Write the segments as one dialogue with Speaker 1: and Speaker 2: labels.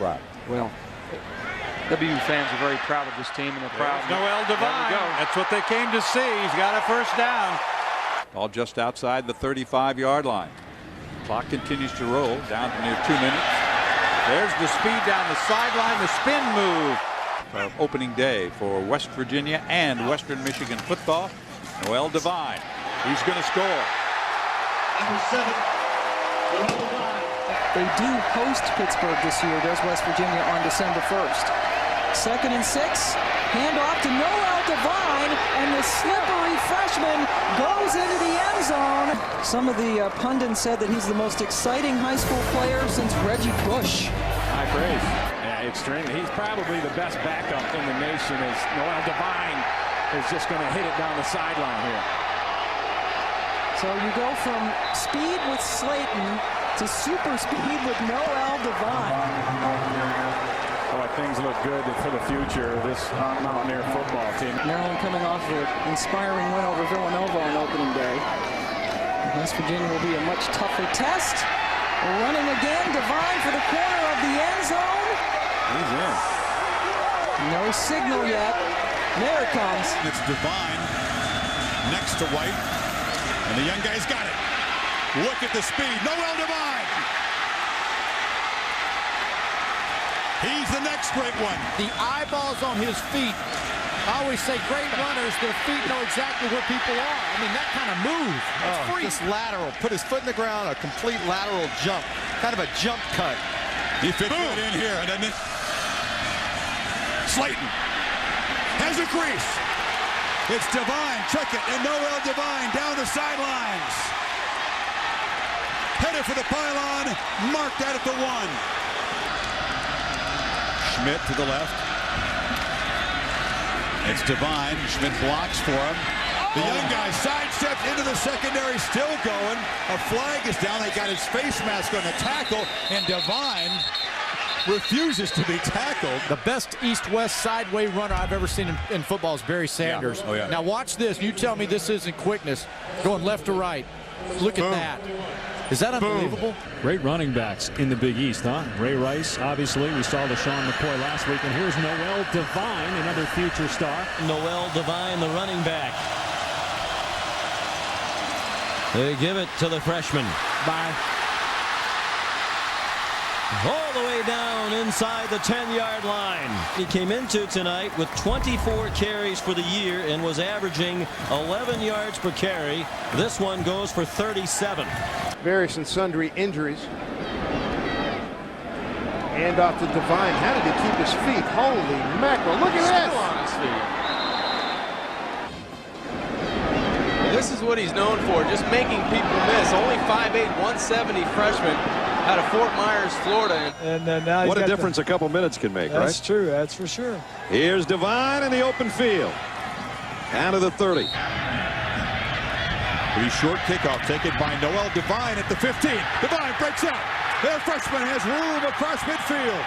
Speaker 1: crowd.
Speaker 2: Well, WU fans are very proud of this team, and they're proud.
Speaker 3: Noel Devine. That's what they came to see. He's got a first down.
Speaker 1: All just outside the 35-yard line. Clock continues to roll down to near 2 minutes. There's the speed down the sideline, the spin move of opening day for West Virginia and Western Michigan football. Noel Devine, he's going to score.
Speaker 4: Number 7, Noel Devine.
Speaker 5: They do host Pittsburgh this year, does West Virginia, on December 1st. 2nd and 6, handoff to Noel Devine, and the slippery freshman goes into the end zone. Some of the pundits said that he's the most exciting high school player since Reggie Bush.
Speaker 3: High praise. Yeah, extremely. He's probably the best backup in the nation, as Noel Devine is just going to hit it down the sideline here.
Speaker 5: So you go from speed with Slayton to super speed with Noel Devine.
Speaker 3: Boy, things look good for the future of this Mountaineer football team.
Speaker 5: Maryland coming off an inspiring win over Villanova on opening day. West Virginia will be a much tougher test. Running again, Devine for the corner of the end zone.
Speaker 3: He's in.
Speaker 5: No signal yet. There it comes.
Speaker 6: It's Devine next to White, and the young guy's got it. Look at the speed. Noel Devine. He's the next great one.
Speaker 7: The eyeballs on his feet. I always say great runners, their feet know exactly where people are. I mean, that kind of move. It's free.
Speaker 8: Just lateral. Put his foot in the ground, a complete lateral jump. Kind of a jump cut.
Speaker 6: He fits right in here, doesn't it? Slayton has a crease. It's Devine. Check it. And Noel Devine down the sidelines. Headed for the pylon. Marked out at the 1. Schmidt to the left. It's Devine. Schmidt blocks for him. The young guy sidesteps into the secondary, still going. A flag is down. They got his face mask on the tackle, and Devine refuses to be tackled.
Speaker 7: The best east-west sideway runner I've ever seen in football is Barry Sanders.
Speaker 6: Yeah. Oh, yeah.
Speaker 7: Now watch this. You tell me this isn't quickness. Going left to right. Look at that. Is that unbelievable?
Speaker 9: Great running backs in the Big East, huh? Ray Rice, obviously. We saw LaShawn McCoy last week. And here's Noel Devine, another future star.
Speaker 10: Noel Devine, the running back. They give it to the freshman.
Speaker 7: Bye.
Speaker 10: All the way down inside the 10-yard line. He came into tonight with 24 carries for the year and was averaging 11 yards per carry. This one goes for 37.
Speaker 11: Various and sundry injuries. Hand off to Devine. How did he keep his feet? Holy mackerel. Look at this.
Speaker 2: Still on his feet. Well, this is what he's known for, just making people miss. Only 5'8", 170 freshman out of Fort Myers, Florida.
Speaker 12: And now
Speaker 1: What a difference a couple minutes can make, right?
Speaker 12: That's true. That's for sure.
Speaker 1: Here's Devine in the open field. Down to the 30.
Speaker 6: Pretty short kickoff taken by Noel Devine at the 15. Devine breaks out. Their freshman has room across midfield.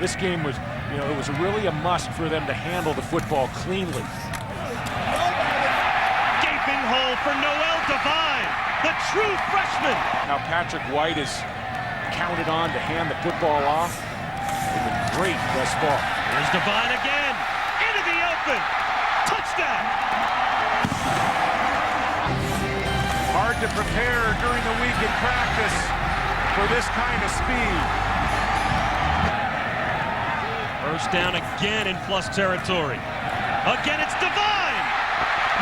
Speaker 3: This game was, it was really a must for them to handle the football cleanly.
Speaker 4: Gaping hole for Noel Devine, the true freshman.
Speaker 3: Now Patrick White is counted on to hand the football off. They've been great thus far.
Speaker 4: Here's Devine again, into the open. Touchdown.
Speaker 3: Hard to prepare during the week in practice for this kind of speed.
Speaker 4: First down again in plus territory. Again, it's Devine.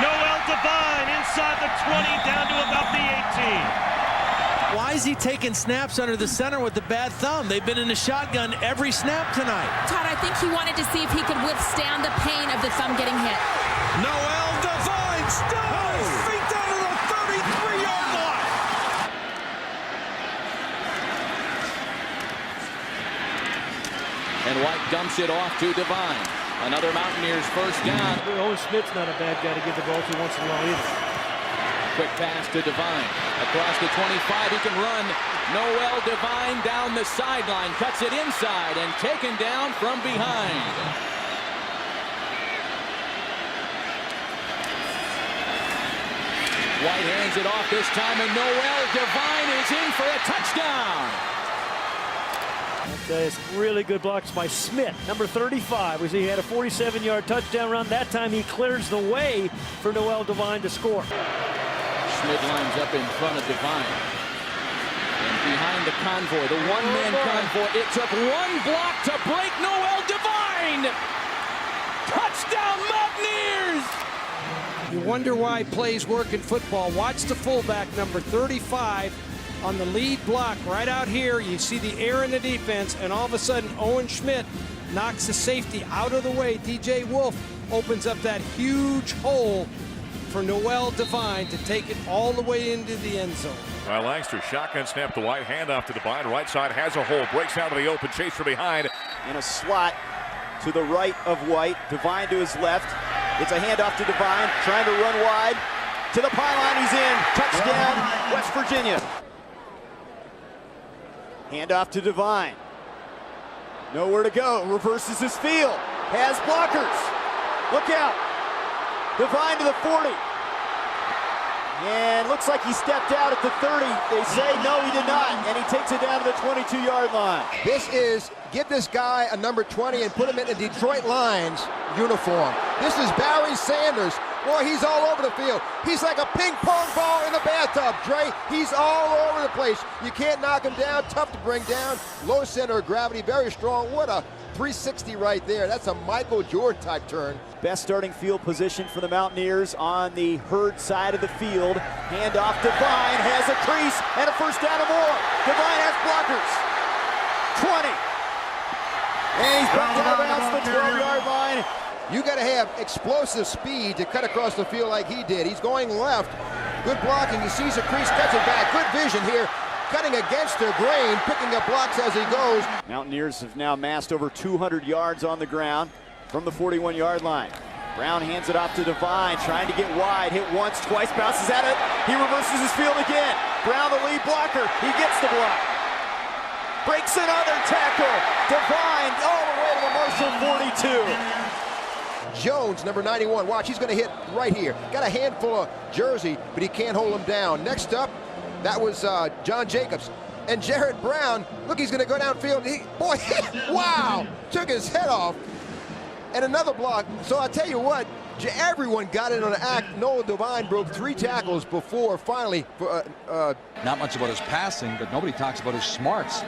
Speaker 4: Noel Devine inside the 20, down to about the 18.
Speaker 7: Why is he taking snaps under the center with the bad thumb? They've been in the shotgun every snap tonight.
Speaker 13: Todd, I think he wanted to see if he could withstand the pain of the thumb getting hit.
Speaker 7: Noel Devine still feet down to the 33-yard line.
Speaker 10: And White dumps it off to Devine. Another Mountaineers first down.
Speaker 12: Owen Smith's not a bad guy to give the ball to once in a while either.
Speaker 10: Quick pass to Devine. Across the 25, he can run. Noel Devine down the sideline, cuts it inside and taken down from behind. White hands it off this time, and Noel Devine is in for a touchdown.
Speaker 12: It's really good blocks by Smith, number 35. We see he had a 47-yard touchdown run. That time he clears the way for Noel Devine to score.
Speaker 14: Schmidt lines up in front of Devine. And behind the convoy, the one-man convoy, it took one block to break Noel Devine! Touchdown Mountaineers!
Speaker 15: You wonder why plays work in football. Watch the fullback, number 35, on the lead block right out here. You see the air in the defense, and all of a sudden Owen Schmidt knocks the safety out of the way. DJ Wolf opens up that huge hole for Noel Devine to take it all the way into the end zone.
Speaker 16: Well, Lancaster shotgun snap to White, handoff to Devine. Right side has a hole, breaks out of the open, chase from behind.
Speaker 17: In a slot to the right of White, Devine to his left. It's a handoff to Devine, trying to run wide. To the pylon, he's in. Touchdown, West Virginia. Handoff to Devine. Nowhere to go, reverses his field. Has blockers. Look out. Devine to the 40. And looks like he stepped out at the 30. They say no, he did not. And he takes it down to the 22-yard line.
Speaker 11: This is, give this guy a number 20 and put him in a Detroit Lions uniform. This is Barry Sanders. Boy, he's all over the field. He's like a ping pong ball in the bathtub, Dre. He's all over the place. You can't knock him down. Tough to bring down. Low center of gravity, very strong. What a 360 right there. That's a Michael Jordan type turn.
Speaker 17: Best starting field position for the Mountaineers on the Herd side of the field. Handoff, Devine has a crease and a first down or more. Devine has blockers. 20. And he's bumped out of bounds to the 12-yard line.
Speaker 11: You got to have explosive speed to cut across the field like he did. He's going left. Good blocking. He sees a crease, cuts it back. Good vision here. Cutting against the grain, picking up blocks as he goes.
Speaker 17: Mountaineers have now massed over 200 yards on the ground from the 41-yard line. Brown hands it off to Devine, trying to get wide. Hit once, twice, bounces at it. He reverses his field again. Brown, the lead blocker. He gets the block. Breaks another tackle. Devine all the way to the Marshall 42.
Speaker 11: Jones, number 91. Watch, he's going to hit right here. Got a handful of jersey, but he can't hold him down. Next up, that was John Jacobs. And Jared Brown, look, he's going to go downfield. Boy, wow, took his head off. And another block. So I tell you what, everyone got in on the act. Noel Devine broke 3 tackles before finally.
Speaker 18: Not much about his passing, but nobody talks about his smarts.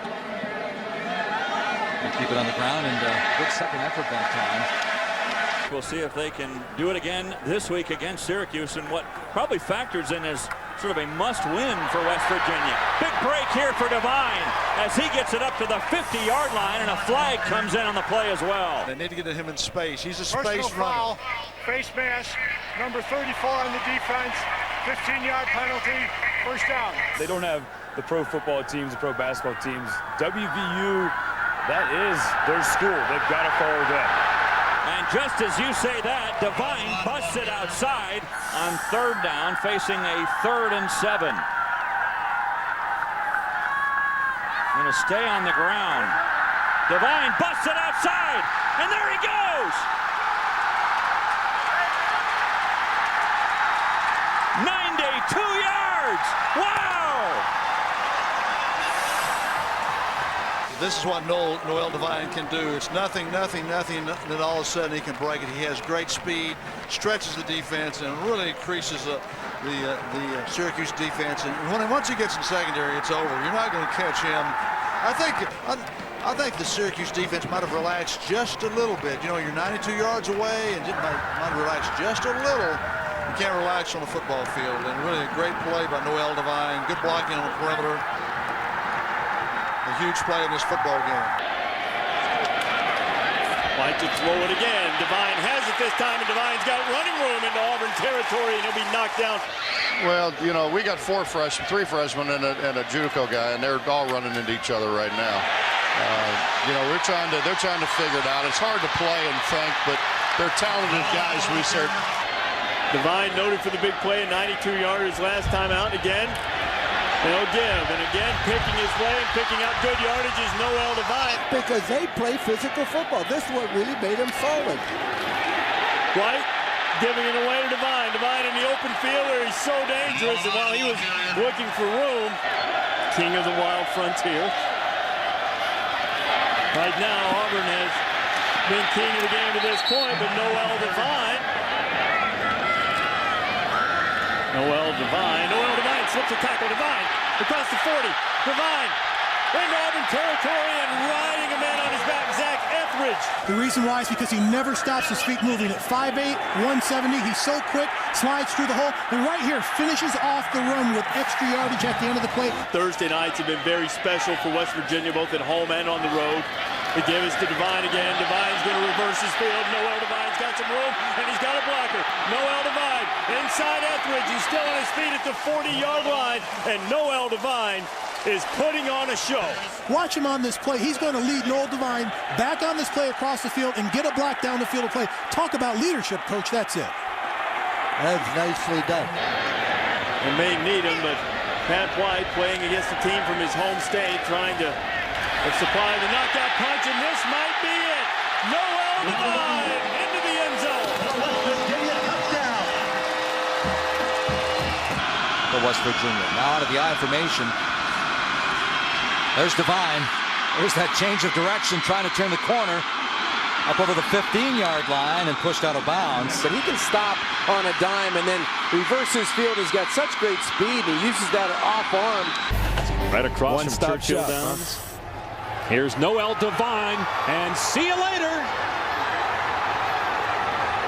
Speaker 18: And keep it on the ground, and good second effort that time.
Speaker 19: We'll see if they can do it again this week against Syracuse, and what probably factors in as sort of a must-win for West Virginia. Big break here for Devine as he gets it up to the 50-yard line, and a flag comes in on the play as well.
Speaker 20: They need to get him in space. He's a space
Speaker 21: Personal
Speaker 20: runner.
Speaker 21: Foul, face mask, number 34 on the defense, 15-yard penalty, first down.
Speaker 22: They don't have the pro football teams, the pro basketball teams. WVU, that is their school. They've got to follow them.
Speaker 19: And just as you say that, Devine busts it outside on third down, facing a 3rd and 7. Going to stay on the ground. Devine busts it outside, and there he goes! 92 yards! Wow!
Speaker 20: This is what Noel Devine can do. It's nothing, and then all of a sudden he can break it. He has great speed, stretches the defense, and really increases the Syracuse defense. And once he gets in secondary, it's over. You're not going to catch him. I think the Syracuse defense might have relaxed just a little bit. You know, you're 92 yards away, and might relax just a little. You can't relax on the football field. And really a great play by Noel Devine. Good blocking on the perimeter. A huge play in this football game.
Speaker 23: Like to throw it again. Devine has it this time, and Devine's got running room into Auburn territory, and he'll be knocked down.
Speaker 24: Well, you know, we got 3 freshmen and a JUCO guy, and they're all running into each other right now. You know, they're trying to figure it out. It's hard to play and think, but they're talented guys. We certainly.
Speaker 23: Devine noted for the big play, a 92-yarder his last time out. Again, they'll give, and again, picking his way and picking out good yardage is Noel Devine.
Speaker 25: Because they play physical football. This is what really made them solid.
Speaker 23: White giving it away to Devine. Devine in the open field where he's so dangerous, and while he was looking for room, king of the wild frontier. Right now, Auburn has been king of the game to this point, but Noel Devine. Noel Devine slips a tackle. Devine across the 40. Devine into Auburn territory and riding a man on his back, Zach Etheridge.
Speaker 1: The reason why is because he never stops his feet moving. At 5'8", 170, he's so quick, slides through the hole, and right here finishes off the run with extra yardage at the end of the play.
Speaker 23: Thursday nights have been very special for West Virginia, both at home and on the road. They give us to Devine again. Devine's going to reverse his field. Noel Devine's got some room, and he's got a blocker. Noel Devine inside Etheridge. He's still on his feet at the 40-yard line, and Noel Devine is putting on a show.
Speaker 1: Watch him on this play. He's going to lead Noel Devine back on this play across the field and get a block down the field of play. Talk about leadership, Coach. That's it.
Speaker 25: That's nicely done.
Speaker 23: It may need him, but Pat White playing against a team from his home state, trying to supply the knockout punch, and this might be it. Noel Devine into the end zone.
Speaker 18: For West Virginia. Now out of the I formation. There's Devine. There's that change of direction, trying to turn the corner up over the 15-yard line and pushed out of bounds.
Speaker 2: But he can stop on a dime and then reverse his field. He's got such great speed, and he uses that off arm.
Speaker 3: Right across from
Speaker 2: One-stop
Speaker 3: Churchill
Speaker 2: shop.
Speaker 3: Downs. Here's Noel Devine, and see you later.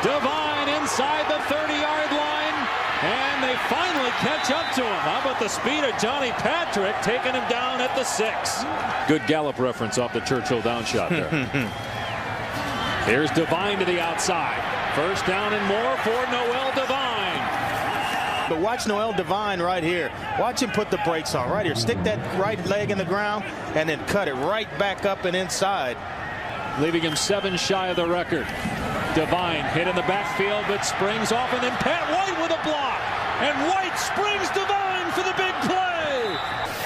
Speaker 3: Devine inside the 30-yard line, and they finally catch up to him. How about the speed of Johnny Patrick taking him down at the 6? Good Gallup reference off the Churchill Downs shot there. Here's Devine to the outside. First down and more for Noel Devine.
Speaker 7: But watch Noel Devine right here. Watch him put the brakes on right here. Stick that right leg in the ground and then cut it right back up and inside.
Speaker 3: Leaving him 7 shy of the record. Devine hit in the backfield, but springs off, and then Pat White with a block. And White springs Devine for the big play.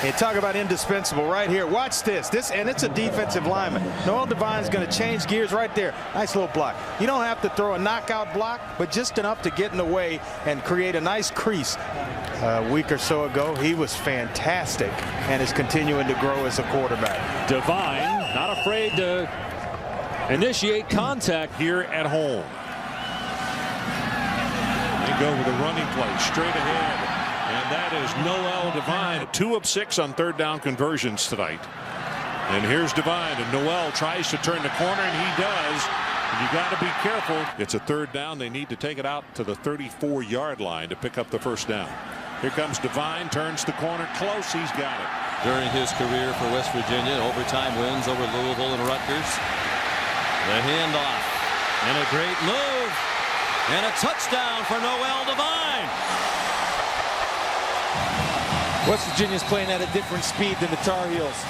Speaker 7: Hey, talk about indispensable right here. Watch this. And it's a defensive lineman. Noel Devine's going to change gears right there. Nice little block. You don't have to throw a knockout block, but just enough to get in the way and create a nice crease. A week or so ago, he was fantastic and is continuing to grow as a quarterback.
Speaker 3: Devine not afraid to initiate contact here at home.
Speaker 5: They go with a running play straight ahead. And that is Noel Devine. 2 of 6 on third down conversions tonight. And here's Devine, and Noel tries to turn the corner, and he does. And you got to be careful. It's a third down. They need to take it out to the 34-yard line to pick up the first down. Here comes Devine, turns the corner close. He's got it.
Speaker 10: During his career for West Virginia, overtime wins over Louisville and Rutgers. The handoff, and a great move, and a touchdown for Noel Devine.
Speaker 7: West Virginia's playing at a different speed than the Tar Heels.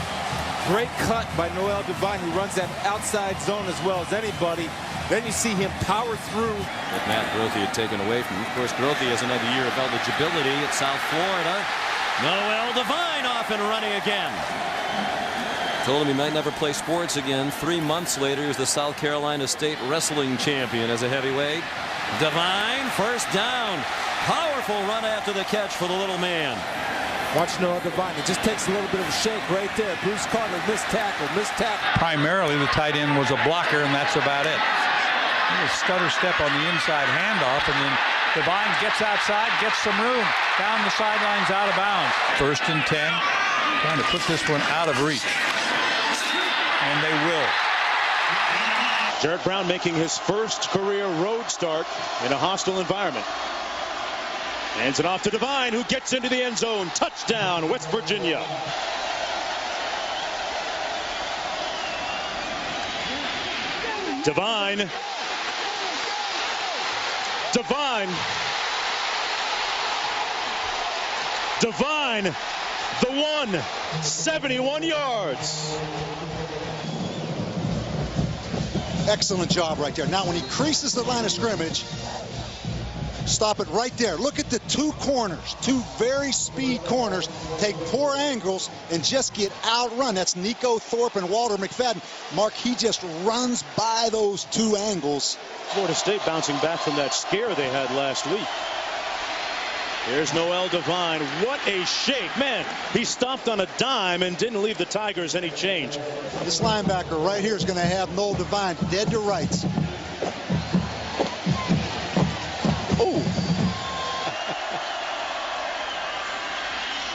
Speaker 7: Great cut by Noel Devine, who runs that outside zone as well as anybody. Then you see him power through.
Speaker 10: With Matt Grothe had taken away from him. Of course, Grothe has another year of eligibility at South Florida. Noel Devine off and running again. Told him he might never play sports again. 3 months later, he's the South Carolina State wrestling champion as a heavyweight. Devine, first down. Powerful run after the catch for the little man.
Speaker 7: Watch Noel Devine. It just takes a little bit of a shake right there. Bruce Carter missed tackle.
Speaker 8: Primarily, the tight end was a blocker, and that's about it. A stutter step on the inside handoff, and then Devine gets outside, gets some room. Down the sidelines, out of bounds. 1st and 10. Trying to put this one out of reach. And they will.
Speaker 9: Jarrett Brown making his first career road start in a hostile environment. Hands it off to Devine, who gets into the end zone. Touchdown, West Virginia. Devine. Devine, the one, 71 yards.
Speaker 26: Excellent job right there. Now, when he creases the line of scrimmage, stop it right there. Look at the 2 corners, 2 very speed corners. Take poor angles and just get outrun. That's Nico Thorpe and Walter McFadden. Mark, he just runs by those 2 angles.
Speaker 9: Florida State bouncing back from that scare they had last week. Here's Noel Devine. What a shake. Man, he stopped on a dime and didn't leave the Tigers any change.
Speaker 26: This linebacker right here is going to have Noel Devine dead to rights.
Speaker 9: Oh.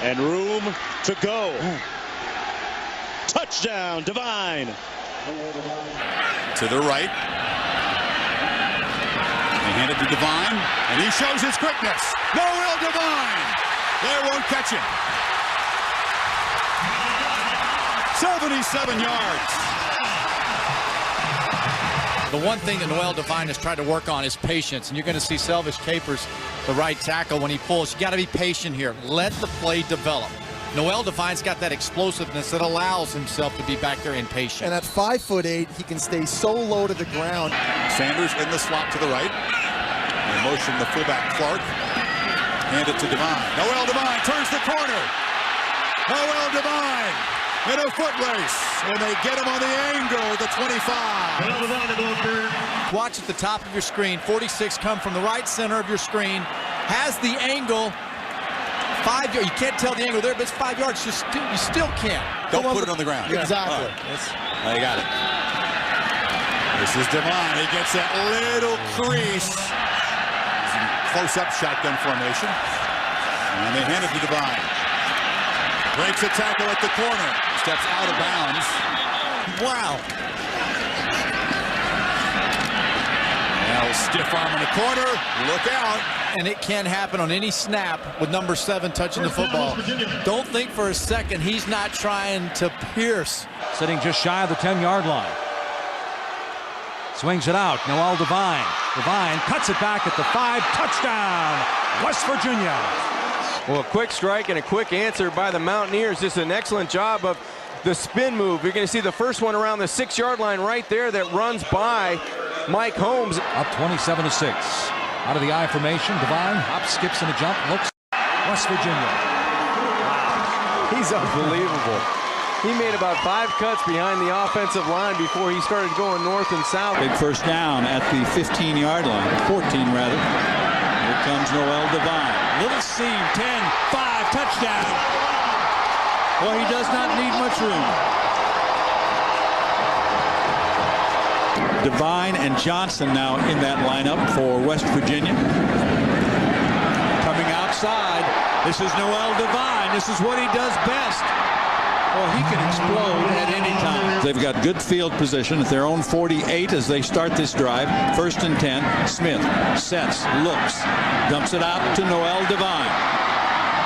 Speaker 9: And room to go. Touchdown, Devine.
Speaker 4: To the right. They hand it to Devine, and he shows his quickness. Noel Devine. They won't catch him. 77 yards.
Speaker 18: The one thing that Noel Devine has tried to work on is patience, and you're going to see Selvish Capers, the right tackle, when he pulls. You got to be patient here. Let the play develop. Noel Devine's got that explosiveness that allows himself to be back there impatient.
Speaker 6: And at 5'8", he can stay so low to the ground.
Speaker 4: Sanders in the slot to the right. In motion, the fullback Clark. Hand it to Devine. Noel Devine turns the corner. Noel Devine in a foot race. And they get him on the angle, the 25.
Speaker 18: Watch at the top of your screen. 46 come from the right center of your screen. Has the angle. 5 yards. You can't tell the angle there, but it's 5 yards. You still can't.
Speaker 4: Don't put it on the ground.
Speaker 6: Exactly.
Speaker 4: Right. They got it. This is Devine. He gets that little crease. Close-up shotgun formation. And they hand it to Devine. Breaks a tackle at the corner. Steps out of bounds.
Speaker 18: Wow.
Speaker 4: Now stiff arm in the corner. Look out.
Speaker 18: And it can happen on any snap with number 7 touching the football. Don't think for a second he's not trying to pierce.
Speaker 8: Sitting just shy of the 10-yard line. Swings it out. Noel Devine. Devine cuts it back at the 5. Touchdown, West Virginia.
Speaker 2: Well, a quick strike and a quick answer by the Mountaineers. Just an excellent job of the spin move. You're going to see the first one around the 6-yard line right there that runs by Mike Holmes.
Speaker 8: Up 27-6. Out of the I formation, Devine hops, skips, and a jump. Looks West Virginia.
Speaker 2: Wow, he's unbelievable. He made about 5 cuts behind the offensive line before he started going north and south.
Speaker 8: Big first down at the 15-yard line, 14 rather. Here comes Noel Devine. Little seam, 10, 5, touchdown. Boy, he does not need much room. Devine and Johnson now in that lineup for West Virginia. Coming outside, this is Noel Devine. This is what he does best. Well, he can explode at any time. They've got good field position at their own 48 as they start this drive. 1st and 10. Smith sets, looks, dumps it out to Noel Devine.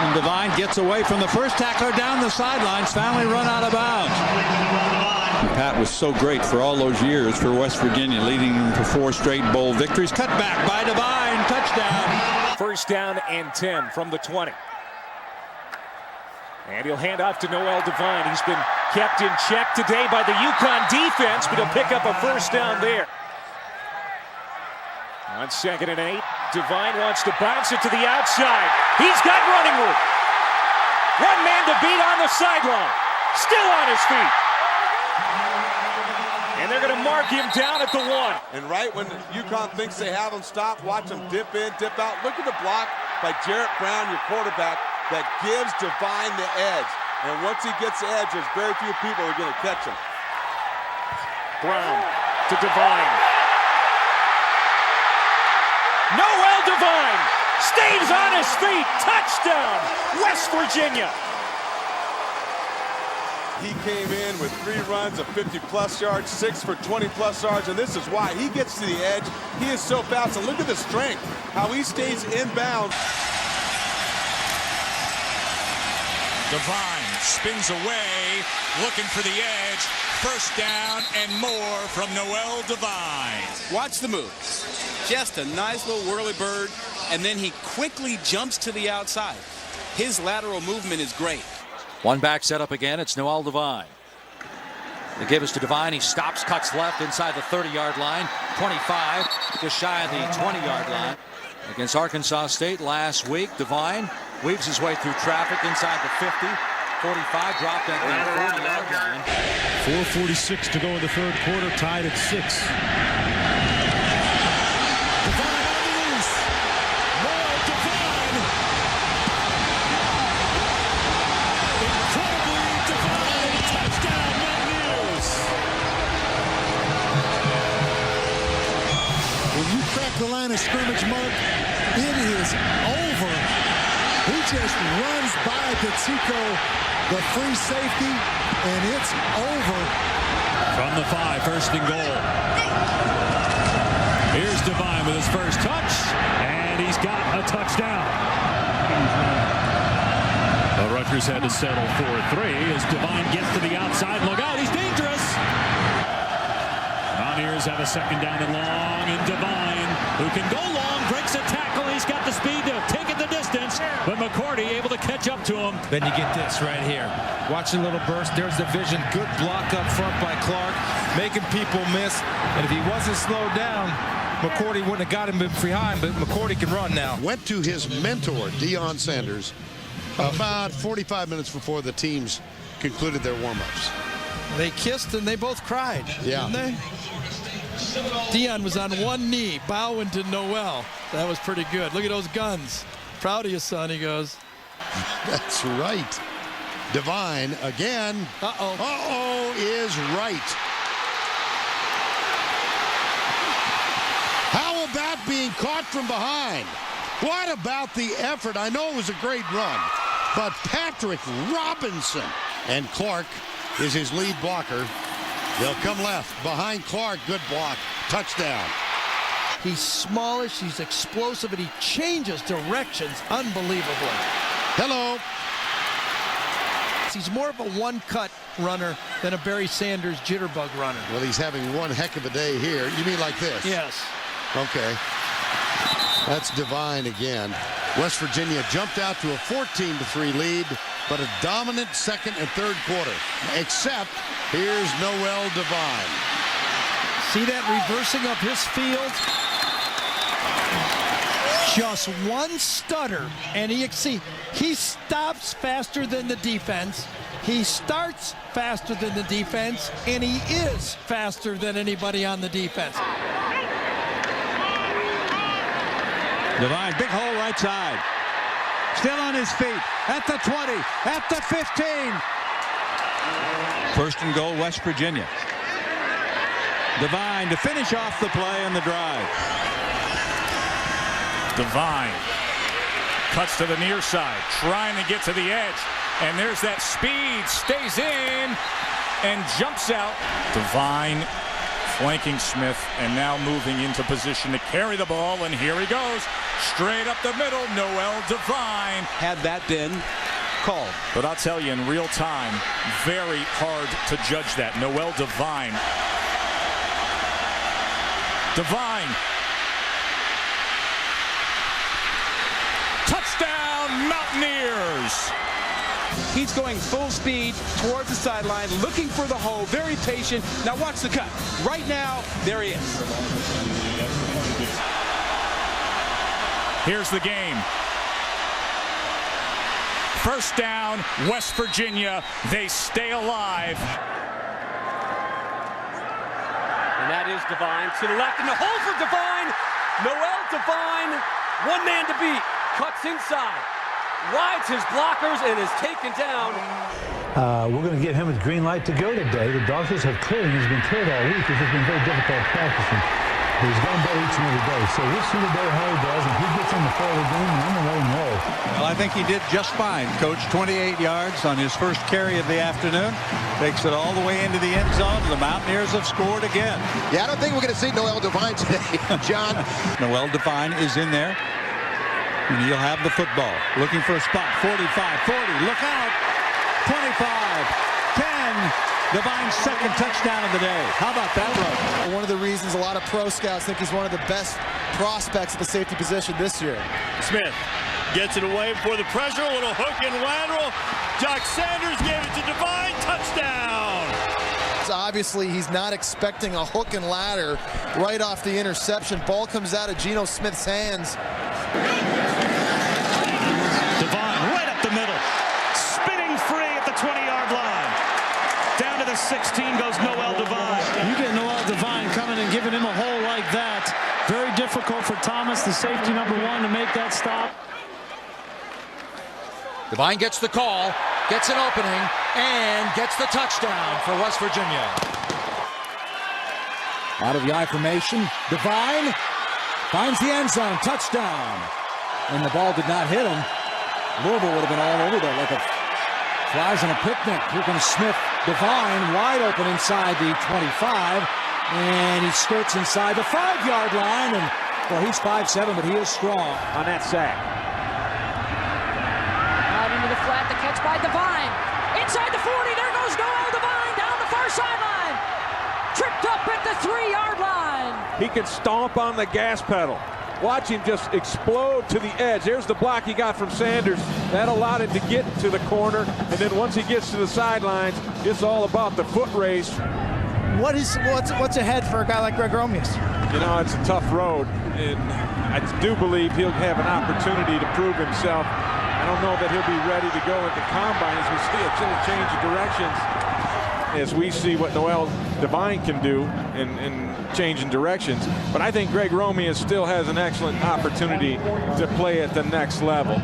Speaker 8: And Devine gets away from the first tackler down the sidelines, finally run out of bounds. Pat was so great for all those years for West Virginia, leading them to 4 straight bowl victories. Cut back by Devine, touchdown.
Speaker 3: 1st down and 10 from the 20. And he'll hand off to Noel Devine. He's been kept in check today by the UConn defense, but he'll pick up a 1st down there. On 2nd and 8, Devine wants to bounce it to the outside. He's got running room. One man to beat on the sideline. Still on his feet. And they're going to mark him down at the 1.
Speaker 12: And right when UConn thinks they have him stopped, watch him dip in, dip out. Look at the block by Jarrett Brown, your quarterback, that gives Devine the edge. And once he gets the edge, there's very few people who are going to catch him.
Speaker 3: Brown to Devine. Noel Devine stays on his feet. Touchdown, West Virginia.
Speaker 12: He came in with 3 runs of 50-plus yards, 6 for 20-plus yards, and this is why. He gets to the edge. He is so fast, and look at the strength, how he stays inbound.
Speaker 5: Devine spins away, looking for the edge. 1st down and more from Noel Devine.
Speaker 13: Watch the move. Just a nice little whirly bird, and then he quickly jumps to the outside. His lateral movement is great.
Speaker 18: One back set up again. It's Noel Devine. They give us to Devine. He stops, cuts left inside the 30-yard line. 25, just shy of the 20-yard line. Against Arkansas State last week, Devine weaves his way through traffic inside the 50. 45, dropped at the 40-yard line.
Speaker 14: 4:46 to go in the 3rd quarter, tied at 6. Devine on the loose. Noel Devine
Speaker 25: of scrimmage, Mark, it is over. He just runs by Detico, the free safety, and it's over.
Speaker 3: From the 5, 1st and goal. Here's Devine with his first touch, and he's got a touchdown. The Rutgers had to settle for 3 as Devine gets to the outside. Look out, he's dangerous. Mountaineers have a 2nd down and long, and Devine, who can go long, breaks a tackle. He's got the speed to take it the distance, but McCourty able to catch up to him.
Speaker 7: Then you get this right here. Watch the little burst. There's the vision. Good block up front by Clark, making people miss. And if he wasn't slowed down, McCourty wouldn't have got him behind, but McCourty can run now.
Speaker 11: Went to his mentor, Deion Sanders, about 45 minutes before the teams concluded their warm-ups.
Speaker 6: They kissed and they both cried,
Speaker 11: yeah.
Speaker 6: Didn't they? Deion was on one knee, bowing to Noel. That was pretty good. Look at those guns. Proud of you, son, he goes.
Speaker 11: That's right. Devine again.
Speaker 6: Uh-oh.
Speaker 11: Uh-oh is right. How about being caught from behind? What about the effort? I know it was a great run, but Patrick Robinson, and Clark is his lead blocker. They'll come left behind Clark. Good block. Touchdown.
Speaker 6: He's smallish, he's explosive, and he changes directions unbelievably.
Speaker 11: Hello.
Speaker 6: He's more of a one-cut runner than a Barry Sanders jitterbug runner.
Speaker 11: Well, he's having one heck of a day here. You mean like this?
Speaker 6: Yes.
Speaker 11: Okay. That's Devine again. West Virginia jumped out to a 14-3 lead, but a dominant 2nd and 3rd quarter. Except here's Noel Devine.
Speaker 6: See that reversing up his field? Just one stutter, and he stops faster than the defense. He starts faster than the defense, and he is faster than anybody on the defense.
Speaker 8: Devine, big hole right side. Still on his feet. At the 20. At the 15. 1st and goal, West Virginia. Devine to finish off the play and the drive.
Speaker 5: Devine cuts to the near side, trying to get to the edge. And there's that speed. Stays in and jumps out. Devine flanking Smith and now moving into position to carry the ball, and here he goes straight up the middle. Noel Devine.
Speaker 13: Had that been called,
Speaker 5: but I'll tell you, in real time, very hard to judge that. Noel Devine. Touchdown Mountaineers.
Speaker 13: He's going full speed towards the sideline, looking for the hole, very patient. Now watch the cut. Right now, there he is.
Speaker 5: Here's the game. 1st down, West Virginia. They stay alive.
Speaker 15: And that is Devine to the left, and the hole for Devine. Noel Devine, one man to beat. Cuts inside. Rides his blockers and is taken down.
Speaker 16: We're going to give him a green light to go today. The doctors have cleared him. He's been cleared all week. This has been very difficult practicing. But he's gotten better each and every day. So we'll see today how he does. If he gets in the flow of the game, I'm going to let him roll.
Speaker 8: Well, I think he did just fine, Coach. 28 yards on his first carry of the afternoon. Takes it all the way into the end zone. The Mountaineers have scored again.
Speaker 17: Yeah, I don't think we're going to see Noel Devine today, John.
Speaker 8: Noel Devine is in there. And he'll have the football. Looking for a spot. 45, 40. Look out. 25, 10. Devine's 2nd touchdown of the day. How about that run?
Speaker 6: One of the reasons a lot of pro scouts think he's one of the best prospects at the safety position this year.
Speaker 23: Smith gets it away before the pressure. A little hook and lateral. Jock Sanders gave it to Devine. Touchdown.
Speaker 6: So obviously, he's not expecting a hook and ladder right off the interception. Ball comes out of Geno Smith's hands.
Speaker 3: Devine right up the middle. Spinning free at the 20-yard line. Down to the 16 goes Noel Devine.
Speaker 21: You get Noel Devine coming and giving him a hole like that. Very difficult for Thomas, the safety number 1, to make that stop.
Speaker 18: Devine gets the call, gets an opening, and gets the touchdown for West Virginia. Out of the I formation, Devine
Speaker 1: Finds the end zone. Touchdown. And the ball did not hit him. Louisville would have been all over there like a flies on a picnic. Here comes Smith. Devine wide open inside the 25. And he skirts inside the 5-yard line. And, well, he's 5'7", but he is strong on that sack.
Speaker 10: Out into the flat. The catch by Devine. Inside the 40. There goes Noel Devine down the far sideline. Tripped up at the 3-yard line.
Speaker 2: He can stomp on the gas pedal. Watch him just explode to the edge. There's the block he got from Sanders. That allowed him to get to the corner. And then once he gets to the sidelines, it's all about the foot race.
Speaker 6: What's ahead for a guy like Greg Romeus?
Speaker 2: You know, it's a tough road. And I do believe he'll have an opportunity to prove himself. I don't know that he'll be ready to go at the combine as we see a little change of directions. As we see what Noel Devine can do in changing directions. But I think Greg Romeus still has an excellent opportunity to play at the next level.